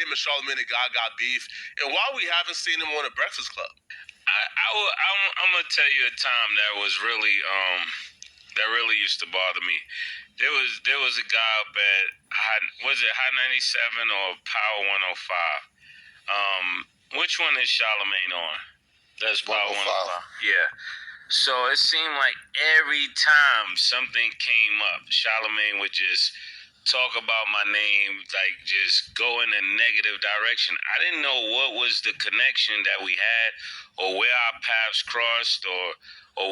him and Charlamagne the God got beef, and why we haven't seen him on the Breakfast Club. I'm gonna tell you a time that really used to bother me. There was a guy up at High 97 or Power 105. Which one is Charlamagne on? That's Power 105. Yeah. So it seemed like every time something came up, Charlamagne would just talk about my name, like just go in a negative direction. I didn't know what was the connection that we had or where our paths crossed or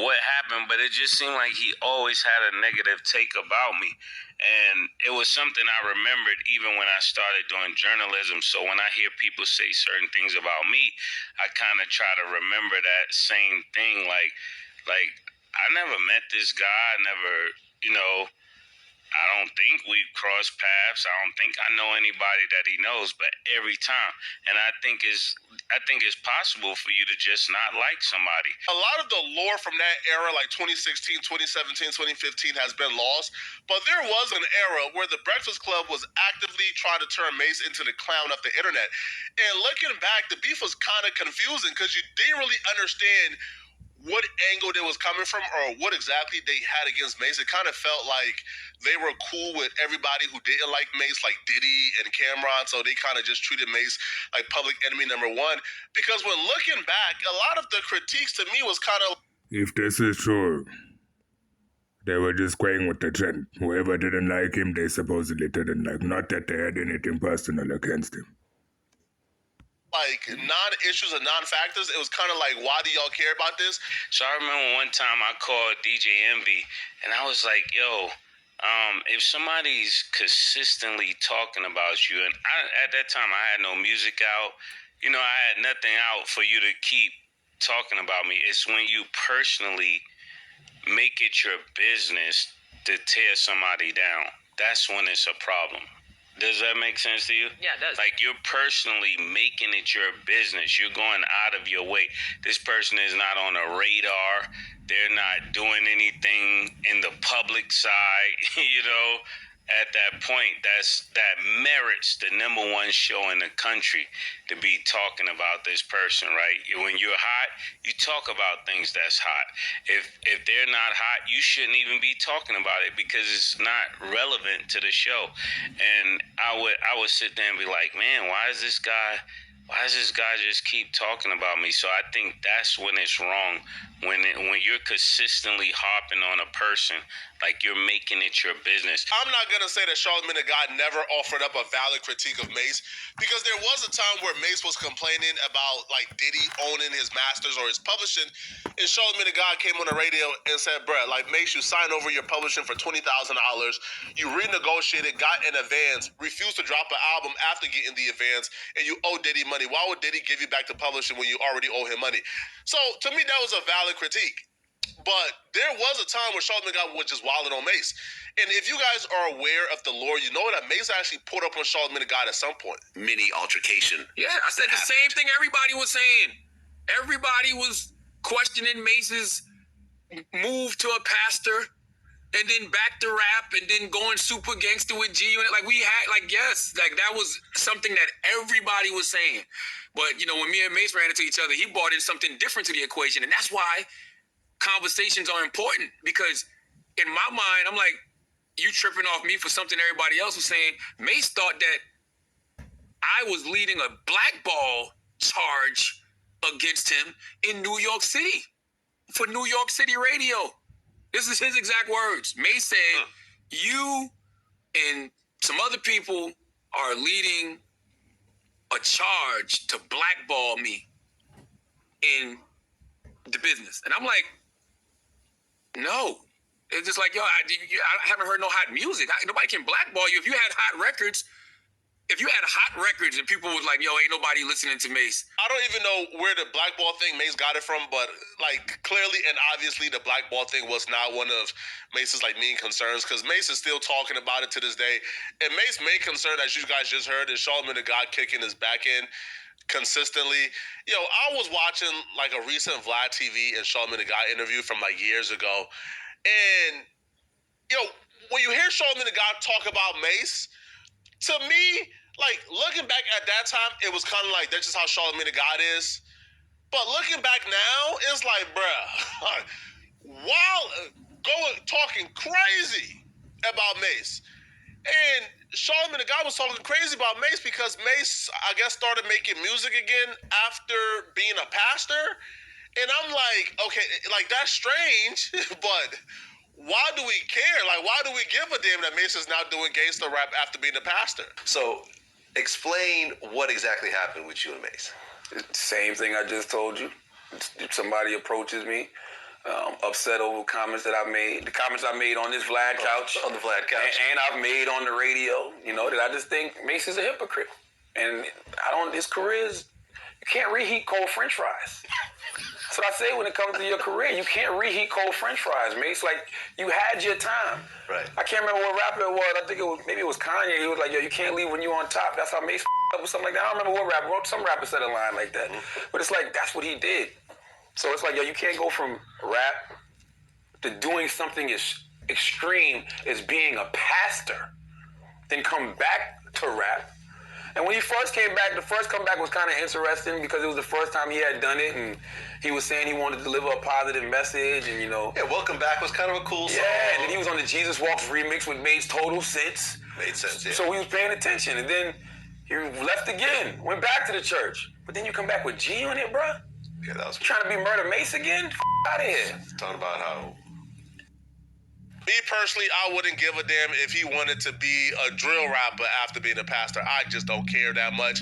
what happened, but it just seemed like he always had a negative take about me. And it was something I remembered even when I started doing journalism. So when I hear people say certain things about me, I kind of try to remember that same thing. Like I never met this guy. I don't think we've crossed paths. I don't think I know anybody that he knows, but every time. And I think it's possible for you to just not like somebody. A lot of the lore from that era, like 2016, 2017, 2015, has been lost. But there was an era where the Breakfast Club was actively trying to turn Mase into the clown of the internet. And looking back, the beef was kind of confusing because you didn't really understand what angle it was coming from or what exactly they had against Mase. It kind of felt like they were cool with everybody who didn't like Mase, like Diddy and Cameron, so they kind of just treated Mase like public enemy number one. Because when looking back, a lot of the critiques to me was kind of... If this is true, they were just going with the trend. Whoever didn't like him, they supposedly didn't like. Not that they had anything personal against him. Like non-issues and non-factors. It was kind of like, why do y'all care about this? So I remember one time I called DJ Envy and I was like, yo, if somebody's consistently talking about you, and at that time I had no music out, I had nothing out for you to keep talking about me. It's when you personally make it your business to tear somebody down. That's when it's a problem. Does that make sense to you? Yeah, it does. Like you're personally making it your business. You're going out of your way. This person is not on a radar. They're not doing anything in the public side, At that point, that merits the number one show in the country to be talking about this person, right? When you're hot, you talk about things that's hot. If they're not hot, you shouldn't even be talking about it because it's not relevant to the show. And I would sit there and be like, man, why does this guy just keep talking about me? So I think that's when it's wrong. When you're consistently harping on a person, like you're making it your business. I'm not going to say that Charlamagne the God never offered up a valid critique of Mase, because there was a time where Mase was complaining about like Diddy owning his masters or his publishing, and Charlamagne the God came on the radio and said, bruh, like Mase, you signed over your publishing for $20,000. You renegotiated, got an advance, refused to drop an album after getting the advance, and you owe Diddy money. Why would Diddy give you back the publishing when you already owe him money? So to me, that was a valid critique. But there was a time where Charlamagne God was just wilding on Mase. And if you guys are aware of the lore, you know that Mase actually pulled up on Charlamagne God at some point. Mini altercation. Yeah, I said the same thing everybody was saying. Everybody was questioning Mase's move to a pastor and then back to rap and then going super gangster with G Unit. Like we had, yes, that was something that everybody was saying. But, when me and Mase ran into each other, he brought in something different to the equation. And that's why conversations are important, because in my mind, I'm like, you tripping off me for something everybody else was saying. Mase thought that I was leading a blackball charge against him in New York City for New York City radio. This is his exact words. Mase said, you and some other people are leading a charge to blackball me in the business. And I'm like, no. It's just like, yo, I haven't heard no hot music. Nobody can blackball you. If you had hot records and people was like, yo, ain't nobody listening to Mase. I don't even know where the blackball thing Mase got it from, but clearly and obviously the blackball thing was not one of Mase's main concerns, because Mase is still talking about it to this day. And Mase's main concern, as you guys just heard, is Charlamagne the God kicking his back in consistently. I was watching a recent Vlad TV and Charlamagne the God interview from years ago, and when you hear Charlamagne the God talk about Mase, to me, like, looking back at that time, it was kind of like, that's just how Charlamagne the God is. But looking back now, it's like, bruh, while talking crazy about Mase, and Charlamagne the God was talking crazy about Mase because Mase, I guess, started making music again after being a pastor. And I'm like, okay, like, that's strange, but why do we care? Like, why do we give a damn that Mase is now doing gangster rap after being a pastor? So, explain what exactly happened with you and Mase. Same thing I just told you. Somebody approaches me, upset over comments that I made. The comments I made on this Vlad couch. On the Vlad couch. And I've made on the radio, that I just think Mase is a hypocrite. And his career is, you can't reheat cold French fries. That's what I say when it comes to your career. You can't reheat cold French fries, Mase. Like, you had your time. Right. I can't remember what rapper it was. I think maybe it was Kanye. He was like, yo, you can't leave when you're on top. That's how Mase up or something like that. I don't remember what rapper. Some rapper said a line like that. But it's like, that's what he did. So it's like, yo, you can't go from rap to doing something as extreme as being a pastor, then come back to rap. And when he first came back, the first comeback was kind of interesting because it was the first time he had done it, and he was saying he wanted to deliver a positive message, and Yeah, Welcome Back was kind of a cool song. Yeah, and then he was on the Jesus Walks remix, which made total sense. Made sense, yeah. So we was paying attention, and then he left again, went back to the church. But then you come back with G on it, bruh? Yeah, that was... You trying to be Murder Mase again? Out of here. Talking about how... Me personally, I wouldn't give a damn if he wanted to be a drill rapper after being a pastor. I just don't care that much.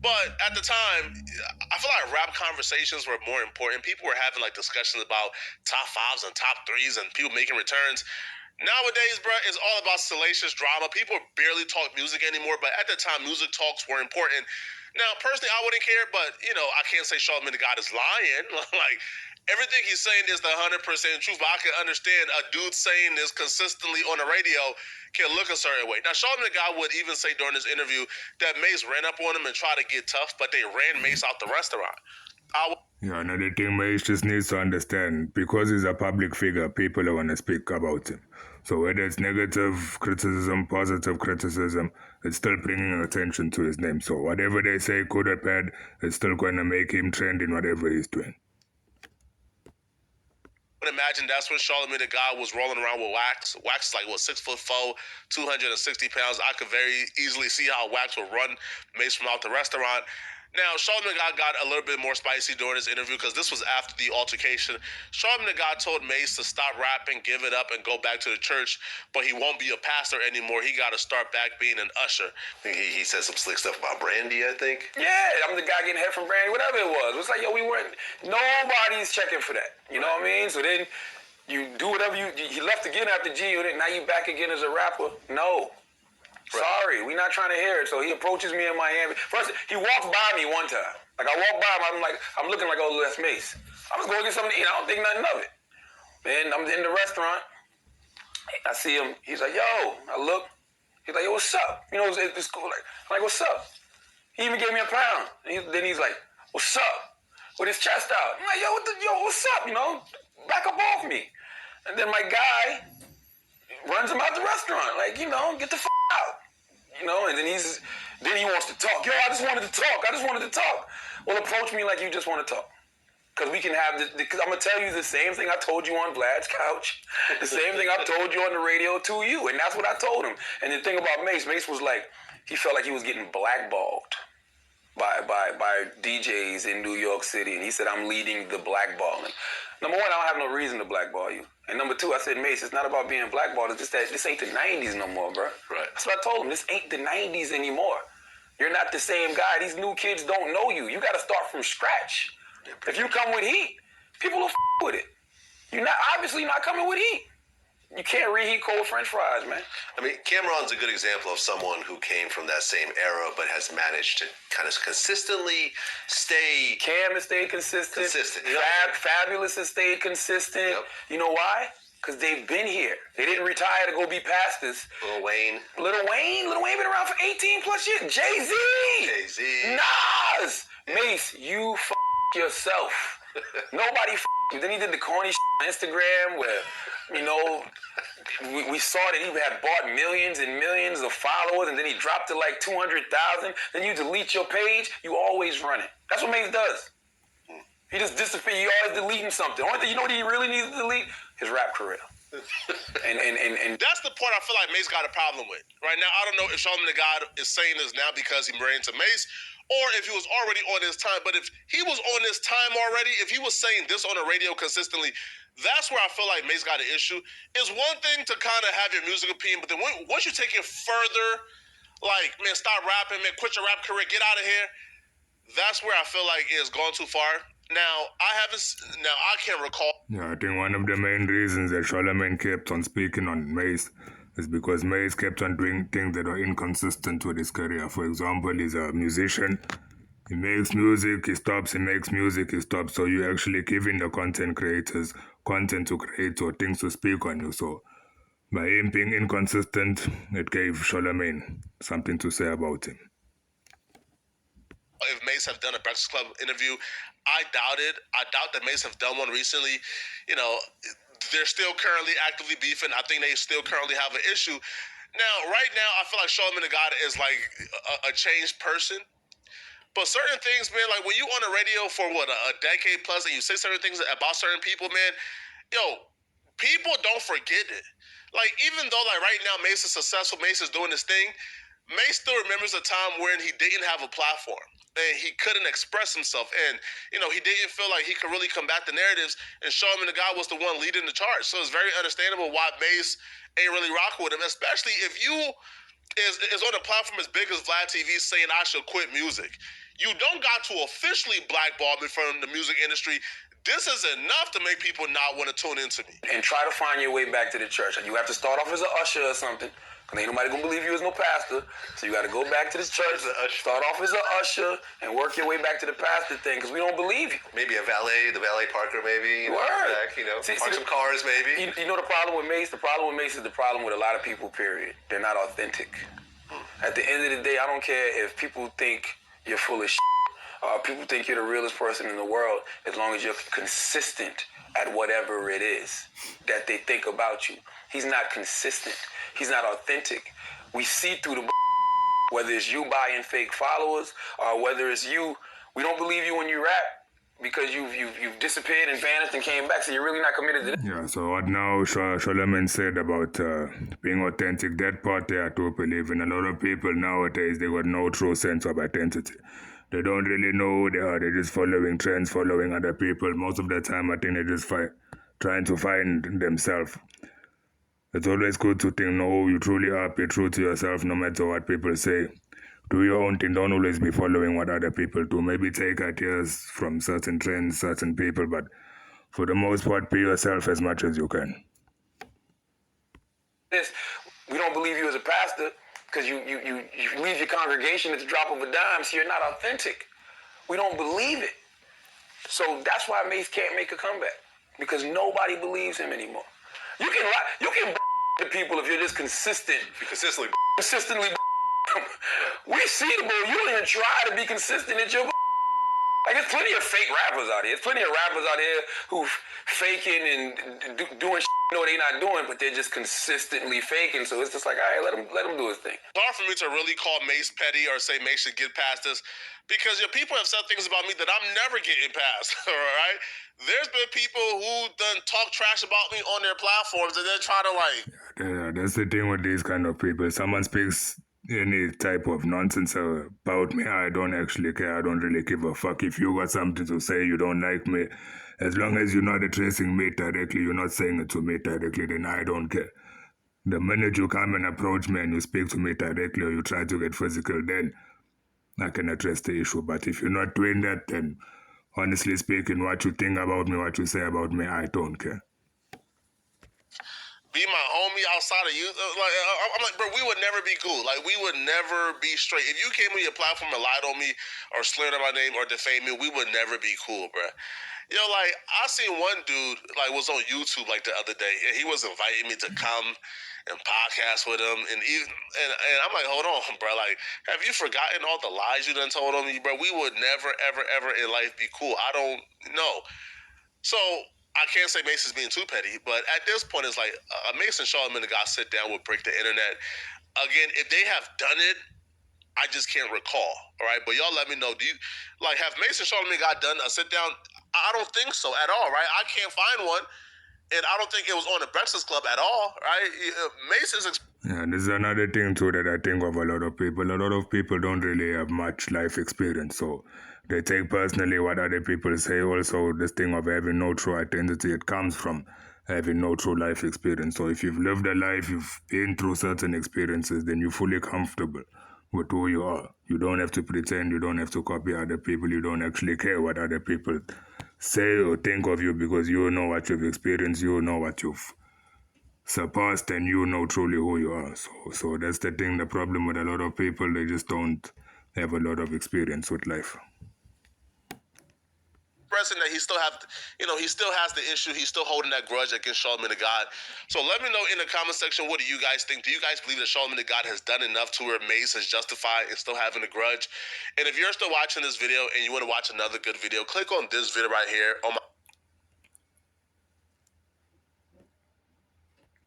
But at the time, I feel like rap conversations were more important. People were having like discussions about top fives and top threes and people making returns. Nowadays, bro, it's all about salacious drama. People barely talk music anymore, but at the time, music talks were important. Now, personally, I wouldn't care, but, I can't say Charlamagne the God is lying. Like, everything he's saying is the 100% truth, but I can understand a dude saying this consistently on the radio can look a certain way. Now, Charlamagne the God would even say during this interview that Mase ran up on him and tried to get tough, but they ran Mase out the restaurant. Yeah, another thing Mase just needs to understand, because he's a public figure, people are going to speak about him. So whether it's negative criticism, positive criticism, it's still bringing attention to his name. So whatever they say, good or bad, it's still going to make him trend in whatever he's doing. I would imagine that's when Charlamagne the God was rolling around with Wax. Wax is like, 6'4", 260 pounds. I could very easily see how Wax would run Mase from out the restaurant. Now, Charlamagne the God got a little bit more spicy during his interview because this was after the altercation. Charlamagne the God told Mase to stop rapping, give it up, and go back to the church, but he won't be a pastor anymore. He got to start back being an usher. He said some slick stuff about Brandy, I think. Yeah, I'm the guy getting head from Brandy, whatever it was. It was like, yo, nobody's checking for that. You know what I mean? So then you do whatever he left again after G Unit, now you back again as a rapper. No. Right. Sorry, we're not trying to hear it. So he approaches me in Miami. First, he walks by me one time. Like, I walk by him, I'm looking like, oh, that's Mase. I'm just going to get something to eat. I don't think nothing of it. Then I'm in the restaurant. I see him. He's like, yo. I look. He's like, yo, what's up? It's cool. I'm like, what's up? He even gave me a pound. Then he's like, what's up? With his chest out. I'm like, yo, what's up? Back up off me. And then my guy runs him out the restaurant. Like, get the out. And then he wants to talk. Yo, I just wanted to talk. Well, approach me like you just want to talk. Because we can have this, because I'm going to tell you the same thing I told you on Vlad's couch, the same thing I told you on the radio to you, and that's what I told him. And the thing about Mase was like, he felt like he was getting blackballed by DJs in New York City, and he said, I'm leading the blackballing. Number one, I don't have no reason to blackball you. And number two, I said, Mase, it's not about being blackballed. It's just that this ain't the 90s no more, bro. Right. That's what I told him. This ain't the 90s anymore. You're not the same guy. These new kids don't know you. You got to start from scratch. If you come with heat, people will with it. You're obviously not coming with heat. You can't reheat cold French fries, man. I mean, Cameron's a good example of someone who came from that same era but has managed to kind of consistently stay... Cam has stayed consistent. Fabulous has stayed consistent. Yep. You know why? Because they've been here. They didn't retire to go be pastors. Lil Wayne been around for 18 plus years. Jay-Z. Nas. Mase, you yourself. Nobody you. Then he did the corny on Instagram where, you know, we saw that he had bought millions and millions of followers, and then he dropped to like 200,000. Then you delete your page, you always run it. That's what Mase does. He just disappears. He always deleting something. Only thing, you know what he really needs to delete? His rap career. and that's the point I feel like Mase got a problem with. Right now, I don't know if Charlamagne the God is saying this now because he ran to Mase, or if he was already on his time. But if he was on his time already, if he was saying this on the radio consistently, that's where I feel like Mase got an issue. It's one thing to kind of have your music opinion, but then once you take it further, like, man, stop rapping, man, quit your rap career, get out of here. That's where I feel like it's gone too far. Now, I can't recall. Yeah, I think one of the main reasons that Charlamagne kept on speaking on Mase is because Mase kept on doing things that are inconsistent with his career. For example, he's a musician. He makes music, he stops, he makes music, he stops. So you're actually giving the content creators content to create or things to speak on you. So by him being inconsistent, it gave Charlamagne something to say about him. If Mase have done a Breakfast Club interview, I doubt it. I doubt that Mase have done one recently. You know, they're still currently actively beefing. I think they still currently have an issue. Now, right now, I feel like Charlamagne the God is like a changed person. But certain things, man, like when you on the radio for a decade plus and you say certain things about certain people, man, people don't forget it. Like, even though, like, right now, Mase is successful, Mase is doing this thing, Mase still remembers a time when he didn't have a platform and he couldn't express himself. And, he didn't feel like he could really combat the narratives, and Charlamagne the God was the one leading the charge. So it's very understandable why Mase ain't really rocking with him, especially if you is on a platform as big as Vlad TV saying I should quit music. You don't got to officially blackball me from the music industry. This is enough to make people not want to tune into me. And try to find your way back to the church. You have to start off as an usher or something, because ain't nobody going to believe you as no pastor. So you got to go back to this church, start off as an usher, and work your way back to the pastor thing, because we don't believe you. Maybe the valet parker, maybe. Word. Back, park some cars, maybe. You know the problem with Mase? The problem with Mase is the problem with a lot of people, period. They're not authentic. At the end of the day, I don't care if people think you're full of shit. People think you're the realest person in the world, as long as you're consistent at whatever it is that they think about you. He's not consistent. He's not authentic. We see through the whether it's you buying fake followers or whether it's you. We don't believe you when you rap because you've disappeared and vanished and came back, so you're really not committed to this. Yeah, so what now Charlamagne said about being authentic, that part there I do believe in. A lot of people nowadays, they got no true sense of identity. They don't really know who they are. They're just following trends, following other people. Most of the time, I think they're just trying to find themselves. It's always good to think, no, you truly are. Be true to yourself no matter what people say. Do your own thing. Don't always be following what other people do. Maybe take ideas from certain trends, certain people, but for the most part, be yourself as much as you can. We don't believe you as a pastor, because you leave your congregation at the drop of a dime, so you're not authentic. We don't believe it. So that's why Mase can't make a comeback, because nobody believes him anymore. You can the people if you're just consistent. Consistently. We see the bull. You don't even try to be consistent at your like, there's plenty of fake rappers out here. There's plenty of rappers out here who faking and doing shit they're not doing, but they're just consistently faking. So it's just like, all right, let him do his thing. It's hard for me to really call Mase petty or say Mase should get past this, because people have said things about me that I'm never getting past, all right? There's been people who done talk trash about me on their platforms and then try to Yeah, that's the thing with these kind of people. Someone speaks any type of nonsense about me, I don't actually care. I don't really give a fuck. If you got something to say, you don't like me, as long as you're not addressing me directly, you're not saying it to me directly, then I don't care. The minute you come and approach me and you speak to me directly or you try to get physical, then I can address the issue. But if you're not doing that, then honestly speaking, what you think about me, what you say about me, I don't care. be my homie outside of you. I'm like, bro, we would never be cool. Like, we would never be straight. If you came on your platform and lied on me or slandered my name or defamed me, we would never be cool, bro. Yo, like, I seen one dude, like, was on YouTube, like, the other day, and he was inviting me to come and podcast with him, and I'm like, hold on, bro. Like, have you forgotten all the lies you done told on me, bro? We would never, ever, ever in life be cool. I don't know. So I can't say Mase is being too petty, but at this point, it's like Mase and Charlamagne the God sit down would break the internet. Again, if they have done it, I just can't recall. All right, but y'all let me know. Do you like have Mase and Charlamagne God done a sit down? I don't think so at all. Right, I can't find one, and I don't think it was on the Breakfast Club at all. Right, Mase is. Yeah, this is another thing too that I think of a lot of people. A lot of people don't really have much life experience, so they take personally what other people say. Also, this thing of having no true identity, it comes from having no true life experience. So if you've lived a life, you've been through certain experiences, then you're fully comfortable with who you are. You don't have to pretend, you don't have to copy other people, you don't actually care what other people say or think of you because you know what you've experienced, you know what you've surpassed, and you know truly who you are. So that's the thing, the problem with a lot of people, they just don't have a lot of experience with life. Expressing that he still have, he still has the issue. He's still holding that grudge against Charlamagne the God. So let me know in the comment section, what do you guys think? Do you guys believe that Charlamagne the God has done enough to where Mase is justified and still having a grudge? And if you're still watching this video and you want to watch another good video, click on this video right here on my